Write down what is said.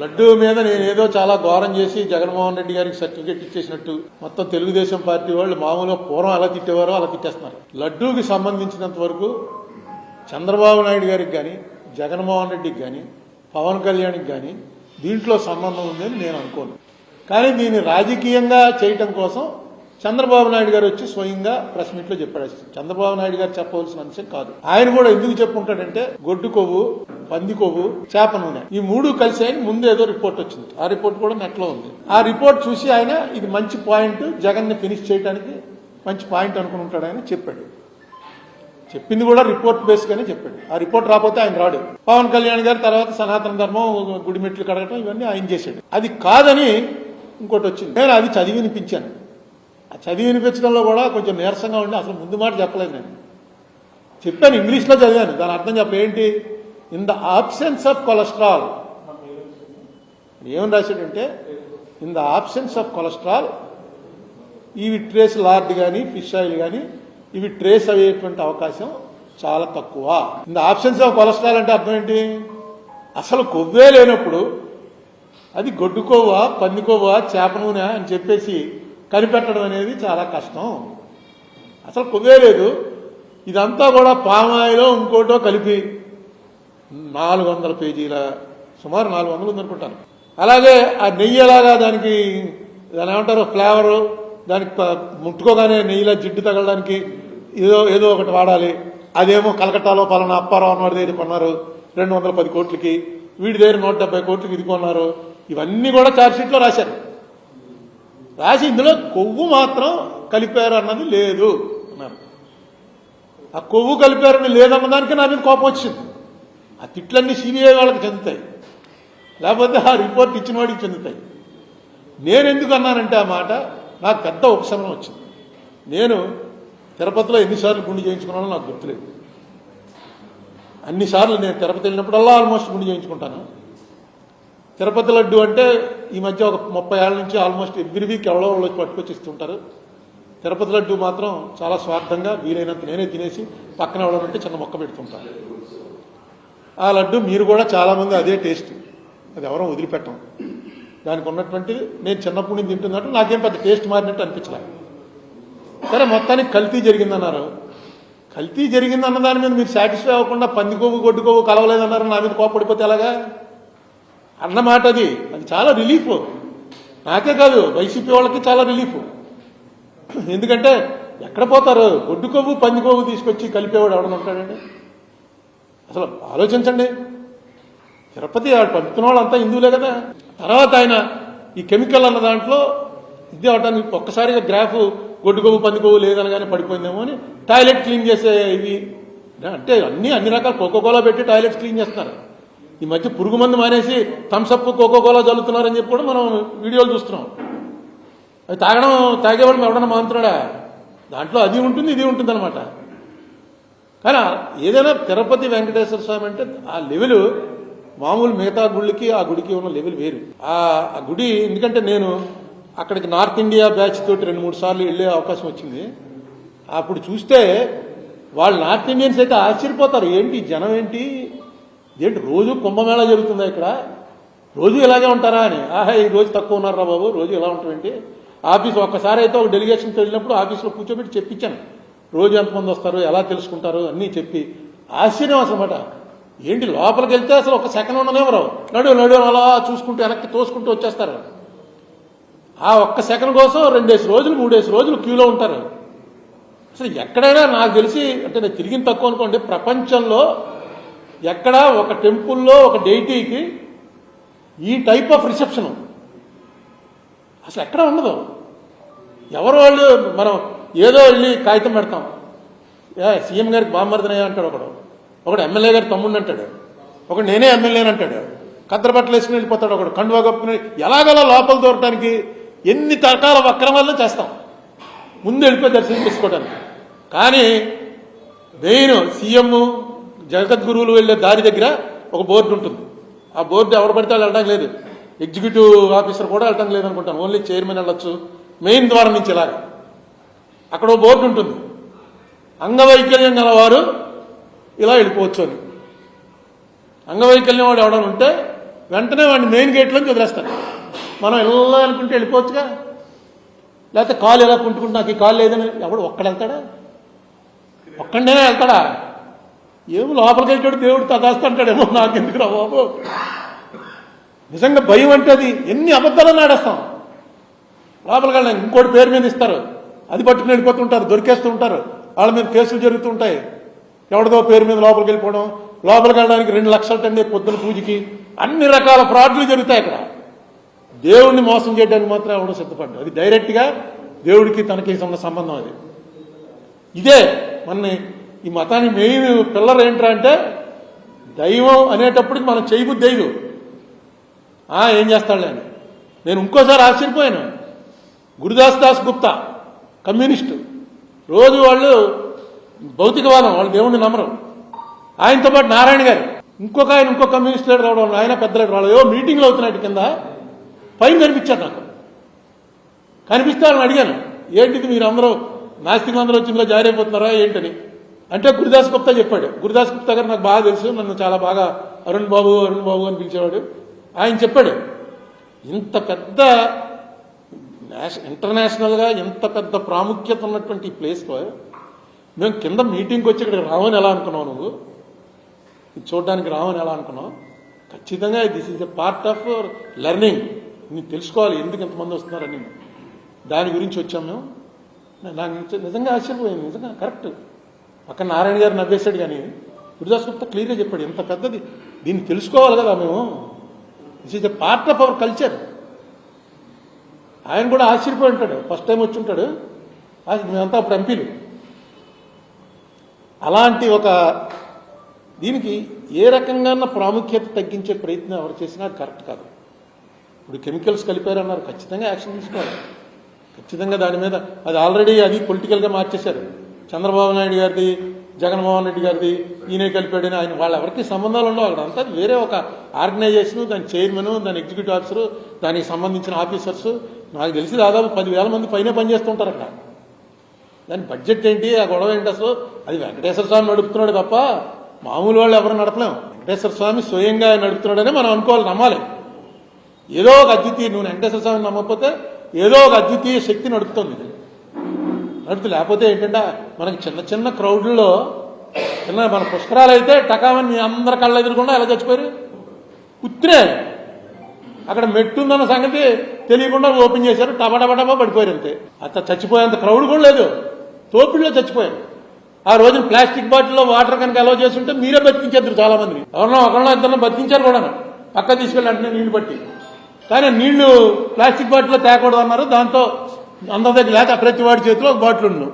లడ్డూ మీద నేనేదో చాలా ఘోరం చేసి జగన్మోహన్ రెడ్డి గారికి సర్టిఫికెట్ ఇచ్చేసినట్టు మొత్తం తెలుగుదేశం పార్టీ వాళ్ళు మామూలుగా పూర్వం ఎలా తిట్టేవారో అలా తిట్టేస్తున్నారు. లడ్డూకి సంబంధించినంత వరకు చంద్రబాబు నాయుడు గారికి కానీ జగన్మోహన్ రెడ్డికి కానీ పవన్ కళ్యాణ్కి కానీ దీంట్లో సంబంధం ఉందని నేను అనుకోను. కానీ దీన్ని రాజకీయంగా చేయటం కోసం చంద్రబాబు నాయుడు గారు వచ్చి స్వయంగా ప్రెస్ మీట్ లో చెప్పాడు. చంద్రబాబు నాయుడు గారు చెప్పవలసిన అంశం కాదు. ఆయన కూడా ఎందుకు చెప్పుకుంటాడంటే గొడ్డు కొవ్వు, పంది కొవ్వు, చేప నూనె ఈ మూడు కలిసి ఆయన ముందు ఏదో రిపోర్ట్ వచ్చింది. ఆ రిపోర్ట్ కూడా నెట్ లో ఉంది. ఆ రిపోర్ట్ చూసి ఆయన ఇది మంచి పాయింట్, జగన్ ని ఫినిష్ చేయడానికి మంచి పాయింట్ అనుకుని ఉంటాడు ఆయన చెప్పాడు. చెప్పింది కూడా రిపోర్ట్ బేస్ గానే చెప్పాడు. ఆ రిపోర్ట్ రాకపోతే ఆయన రాడు. పవన్ కళ్యాణ్ గారు తర్వాత సనాతన ధర్మం, గుడిమెట్లు కడగటం ఇవన్నీ ఆయన చేశాడు. అది కాదని ఇంకోటి వచ్చింది. నేను అది చదివి వినిపించాను. ఆ చదివి వినిపించడంలో కూడా కొంచెం నీరసంగా ఉండి అసలు ముందు మాట చెప్పలేదు. నేను చెప్పాను, ఇంగ్లీష్లో చదివాను. దాని అర్థం చెప్పేంటి, in the absence of cholesterol. ఏమని రాశాడంటే in the absence of cholesterol ఇవి ట్రేస్ లార్డ్ కానీ ఫిష్ ఆయిల్ కానీ ఇవి ట్రేస్ అయ్యేటువంటి అవకాశం చాలా తక్కువ. In the absence of cholesterol అంటే అర్థం ఏంటి, అసలు కొవ్వే లేనప్పుడు అది గొడ్డు కొవ్వ, పంది కొవ్వ, చేప నూనె అని చెప్పేసి కనిపెట్టడం అనేది చాలా కష్టం. అసలు కొవ్వే లేదు. ఇదంతా కూడా పామాయిలో ఇంకోటో కలిపి 400 పేజీల, సుమారు 400 ఉందనుకుంటాను. అలాగే ఆ నెయ్యి ఎలాగా దానికి దాని ఏమంటారు ఫ్లేవరు, దానికి ముట్టుకోగానే నెయ్యిలో జిడ్డు తగలడానికి ఏదో ఒకటి వాడాలి. అదేమో కలకట్టాలో పలానా అప్పారావు అన్నవాడి దగ్గర కొన్నారు 210 కోట్లకి, వీడి దగ్గర 170 కోట్లకి ఇది కొన్నారు. ఇవన్నీ కూడా ఛార్జ్షీట్ లో రాశారు. రాసి ఇందులో కొవ్వు మాత్రం కలిపారు అన్నది లేదు అన్నారు. ఆ కొవ్వు కలిపారని లేదన్న దానికి నా మీద కోపం వచ్చింది. ఆ తిట్లన్నీ సిబిఐ వాళ్ళకి చెందుతాయి, లేకపోతే ఆ రిపోర్ట్ ఇచ్చిన వాడికి చెందుతాయి. నేను ఎందుకు అన్నానంటే ఆ మాట నాకు పెద్ద ఉపశమనం వచ్చింది. నేను తిరుపతిలో ఎన్నిసార్లు గుండు చేయించుకున్నానో నాకు గుర్తులేదు. అన్నిసార్లు నేను తిరుపతి వెళ్ళినప్పుడల్లా ఆల్మోస్ట్ గుండు చేయించుకుంటాను. తిరుపతి లడ్డు అంటే ఈ మధ్య ఒక 30 ఏళ్ల నుంచి ఆల్మోస్ట్ ఎవ్రీ వీక్ ఎవరో వాళ్ళు పట్టుకొచ్చి ఇస్తుంటారు. తిరుపతి లడ్డు మాత్రం చాలా స్వార్థంగా వీలైనంత నేనే తినేసి పక్కన ఎవడంటే చిన్న మొక్క పెడుతుంటాను. ఆ లడ్డు మీరు కూడా చాలామంది అదే టేస్ట్, అది ఎవరో వదిలిపెట్టం. దానికి ఉన్నటువంటి నేను చిన్నప్పటి నుంచి తింటున్నట్టు నాకేం పెద్ద టేస్ట్ మారినట్టు అనిపించలేదు. సరే మొత్తానికి కల్తీ జరిగిందన్నారు. కల్తీ జరిగిందన్న దాని మీద మీరు సాటిస్ఫై అవ్వకుండా పంది కొవ్వు, గొడ్డు కొవ్వు కలవలేదన్నారు. నా మీద కోపడిపోతే ఎలాగా అన్నమాట. అది చాలా రిలీఫ్. నాకే కాదు, వైసీపీ వాళ్ళకి చాలా రిలీఫ్. ఎందుకంటే ఎక్కడ పోతారు, గొడ్డు కొవ్వు పంది కొవ్వు తీసుకొచ్చి కలిపేవాడు ఎవడని ఉంటాడండి. అసలు ఆలోచించండి, తిరుపతి పంపుతున్న వాళ్ళంతా హిందువులే కదా. తర్వాత ఆయన ఈ కెమికల్ అన్న దాంట్లో ఇది అవడానికి ఒక్కసారిగా గ్రాఫ్ గొడ్డు కొవ్వు పంది కొవ్వు లేదనగానే పడిపోయిందేమో అని టాయిలెట్ క్లీన్ చేసే ఇవి అంటే అన్ని రకాల కోకోకోలా పెట్టి టాయిలెట్స్ క్లీన్ చేస్తున్నారు. ఈ మధ్య పురుగు మందు మానేసి థమ్సప్, కోకోకోలా చల్లుతున్నారని చెప్పి కూడా మనం వీడియోలు చూస్తున్నాం. అవి తాగేవాళ్ళు ఎవడన్నా మానుతున్నాడా? దాంట్లో అది ఉంటుంది, ఇది ఉంటుంది అనమాట. కానీ ఏదైనా తిరుపతి వెంకటేశ్వర స్వామి అంటే ఆ లెవెల్ మామూలు మిగతా గుళ్ళకి ఆ గుడికి ఉన్న లెవెల్ వేరు. ఆ గుడి ఎందుకంటే నేను అక్కడికి నార్త్ ఇండియా బ్యాచ్ తోటి 2-3 సార్లు వెళ్ళే అవకాశం వచ్చింది. అప్పుడు చూస్తే వాళ్ళు నార్త్ ఇండియన్స్ అయితే ఆశ్చర్యపోతారు. ఏంటి జనం ఏంటి రోజు కుంభమేళా జరుగుతుందా ఇక్కడ, రోజు ఇలాగే ఉంటారా అని. ఈ రోజు తక్కువ ఉన్నారా బాబు, రోజు ఇలా ఉంటామేంటి. ఆఫీస్ ఒక్కసారి అయితే ఒక డెలిగేషన్కి వెళ్ళినప్పుడు ఆఫీస్లో కూర్చోబెట్టి చెప్పించాను, రోజు ఎంతమంది వస్తారు, ఎలా తెలుసుకుంటారు అన్నీ చెప్పి. ఆశ్చర్యం అసలు ఏంటి లోపలికి వెళ్తే అసలు ఒక సెకండ్ ఉండనేవరు, నడు అలా చూసుకుంటూ వెనక్కి తోసుకుంటూ వచ్చేస్తారు. ఆ ఒక్క సెకండ్ కోసం 2 రోజులు 3 రోజులు క్యూలో ఉంటారు. అసలు ఎక్కడైనా నాకు తెలిసి అంటే నేను తిరిగిన తక్కువ అనుకోండి, ప్రపంచంలో ఎక్కడ ఒక టెంపుల్లో ఒక డైటీకి ఈ టైప్ ఆఫ్ రిసెప్షన్ అసలు ఎక్కడ ఉండదు. ఎవరు వాళ్ళు మనం ఏదో వెళ్ళి కాగితం పెడతాం, సీఎం గారికి బామ్మర్దనయ్య అంటాడు ఒకడు ఎమ్మెల్యే గారి తమ్ముడిని అంటాడు, ఒకడు నేనే ఎమ్మెల్యేని అంటాడు, కద్దరు బట్టలు వేసుకుని వెళ్ళిపోతాడు, ఒకడు కండువా కప్పుకుని ఎలాగలా లోపల దూరటానికి ఎన్ని రకాల వక్రమాలను చేస్తాం ముందు వెళ్ళిపోయి దర్శనం చేసుకోవడానికి. కానీ మెయిన్ సీఎం జగద్గురువులు వెళ్లే దారి దగ్గర ఒక బోర్డు ఉంటుంది. ఆ బోర్డు ఎవరు పడితే వాళ్ళు వెళ్ళడం లేదు, ఎగ్జిక్యూటివ్ ఆఫీసర్ కూడా వెళ్ళడం లేదనుకుంటాను, ఓన్లీ చైర్మన్ వెళ్ళొచ్చు మెయిన్ ద్వారం నుంచి. ఇలాగా అక్కడ ఒక బోర్డు ఉంటుంది, అంగవైకల్యం గలవారు ఇలా వెళ్ళిపోవచ్చు అని. అంగవైకల్యం వాడు ఎవడని ఉంటే వెంటనే వాడిని మెయిన్ గేట్లోంచి వదిలేస్తారు. మనం ఇలా అనుకుంటే వెళ్ళిపోవచ్చుగా. లేకపోతే కాలు ఎలా కుంటుకుంటే నాకు ఈ కాలు లేదని ఎవడు ఒక్కడ వెళ్తాడా? ఒక్కడనే వెళ్తాడా? ఏమో లోపలికి వెళ్ళాడు దేవుడు తదాస్తుంటాడేమో, నాకెందుకు రా బాబు. నిజంగా భయం అంటే అది ఎన్ని అబద్ధాలను ఆడేస్తాం. లోపలికి వెళ్ళిన ఇంకోటి పేరు మీద ఇస్తారు, అది పట్టుకుని వెళ్ళిపోతుంటారు, దొరికేస్తూ ఉంటారు, వాళ్ళ మీద కేసులు జరుగుతుంటాయి. ఎవరిదో పేరు మీద లోపలికి వెళ్ళిపోవడం, లోపలికి వెళ్ళడానికి 2 లక్షల టన్నే పొద్దున పూజకి, అన్ని రకాల ఫ్రాడ్లు జరుగుతాయి అక్కడ. దేవుడిని మోసం చేయడానికి మాత్రం ఎవడో సిద్ధపడ్డాడు. అది డైరెక్ట్గా దేవుడికి తనకి ఉన్న సంబంధం. అది ఇదే మన ఈ మతానికి మెయిన్ పిల్లర్ ఏంట్రా అంటే, దైవం అనేటప్పటికి మనం చేయబుద్ధి దైవం ఏం చేస్తాడులే అని. నేను ఇంకోసారి ఆశ్చర్యపోయాను. గురుదాస్ దాస్ గుప్తా కమ్యూనిస్టు, రోజు వాళ్ళు భౌతికవాదం, వాళ్ళు దేవుణ్ణి నమ్మరు. ఆయనతో పాటు నారాయణ గారు, ఇంకొక ఆయన, ఇంకో కమ్యూనిస్ట్ లీడర్ రావడం, ఆయన పెద్ద లీడర్, వాళ్ళు ఏవో మీటింగ్లు అవుతున్నాయి కింద, పైన కనిపించారు నాకు. కనిపిస్తే వాళ్ళని అడిగాను, ఏంటిది మీరు అందరూ నాస్తికులు అందరూ వచ్చి ఇందులో జాయిన్ అయిపోతున్నారా ఏంటని. అంటే గురుదాస్ గుప్తా చెప్పాడు. గురుదాస్ గుప్తా గారు నాకు బాగా తెలుసు, నన్ను చాలా బాగా అరుణ్ బాబు అని పిలిచేవాడు. ఆయన చెప్పాడు, ఇంత పెద్ద ఇంటర్నేషనల్గా ఎంత పెద్ద ప్రాముఖ్యత ఉన్నటువంటి ఈ ప్లేస్లో మేము కింద మీటింగ్కి వచ్చి ఇక్కడ రావని ఎలా అనుకున్నావు, నువ్వు ఇది చూడడానికి రావని ఎలా అనుకున్నావు? ఖచ్చితంగా this is a part of learning. నీకు తెలుసుకోవాలి ఎందుకు ఎంతమంది వస్తున్నారని. దాని గురించి వచ్చాం మేము. నాకు నిజంగా ఆశ్చర్యపోయింది. నిజంగా కరెక్ట్. పక్కన నారాయణ గారు నవ్వేశాడు, కానీ గురుదాస్ గుప్తా క్లియర్గా చెప్పాడు, ఎంత పెద్దది, దీన్ని తెలుసుకోవాలి కదా మేము. This is a part of our culture. ఆయన కూడా ఆశ్చర్యపోయి ఉంటాడు, ఫస్ట్ టైం వచ్చి ఉంటాడు. మేమంతా అప్పుడు ఎంపీలు. అలాంటి ఒక దీనికి ఏ రకంగా ప్రాముఖ్యత తగ్గించే ప్రయత్నం ఎవరు చేసినా అది కరెక్ట్ కాదు. ఇప్పుడు కెమికల్స్ కలిపారన్నారు, ఖచ్చితంగా యాక్షన్ తీసుకోవాలి. ఖచ్చితంగా దాని మీద అది ఆల్రెడీ అది పొలిటికల్గా మార్చేశారు. చంద్రబాబు నాయుడు గారిది, జగన్మోహన్ రెడ్డి గారిది, ఈయనే కలిపాడని ఆయన వాళ్ళ ఎవరికి సంబంధాలు ఉండవు అక్కడ. అంతా వేరే ఒక ఆర్గనైజేషన్, దాని చైర్మన్, దాని ఎగ్జిక్యూటివ్ ఆఫీసరు, దానికి సంబంధించిన ఆఫీసర్స్, నాకు తెలిసి దాదాపు 10,000 మంది పైనే పనిచేస్తుంటారు అక్కడ. దాని బడ్జెట్ ఏంటి, ఆ గొడవ ఏంటి అసలు? అది వెంకటేశ్వర స్వామి నడుపుతున్నాడు తప్ప మామూలు వాళ్ళు ఎవరు నడపలేము. వెంకటేశ్వర స్వామి స్వయంగా నడుపుతున్నాడని మనం అనుకోవాలి, నమ్మాలి. ఏదో ఒక అద్వితీయ, నువ్వు వెంకటేశ్వర స్వామిని నమ్మకపోతే ఏదో ఒక అద్వితీయ శక్తి నడుపుతుంది. లేకపోతే ఏంటంటే మనకి చిన్న చిన్న క్రౌడ్లలో మన పుష్కరాలు అయితే టకామని మీ అందరి కళ్ళ ఎదురుకుండా ఎలా చచ్చిపోయారు. ఉత్తిరే అక్కడ మెట్టుందన్న సంగతి తెలియకుండా ఓపెన్ చేశారు, టబా పడిపోయారు అంతే. అంత చచ్చిపోయేంత క్రౌడ్ కూడా లేదు, తోపిడిలో చచ్చిపోయారు. ఆ రోజున ప్లాస్టిక్ బాటిల్లో వాటర్ కనుక అలౌ చేస్తుంటే మీరే బతికించేద్దరు చాలా మందిని. ఒకరినో ఇద్దరిని బతికించారు కూడా, పక్క తీసుకెళ్ళి అంటే నీళ్లు పట్టి. కానీ నీళ్లు ప్లాస్టిక్ బాటిల్లో తేకూడదు అన్నారు. దాంతో అందరి దగ్గర లేక ప్రతి వాడి చేతిలో ఒక బాటిల్ ఉండు.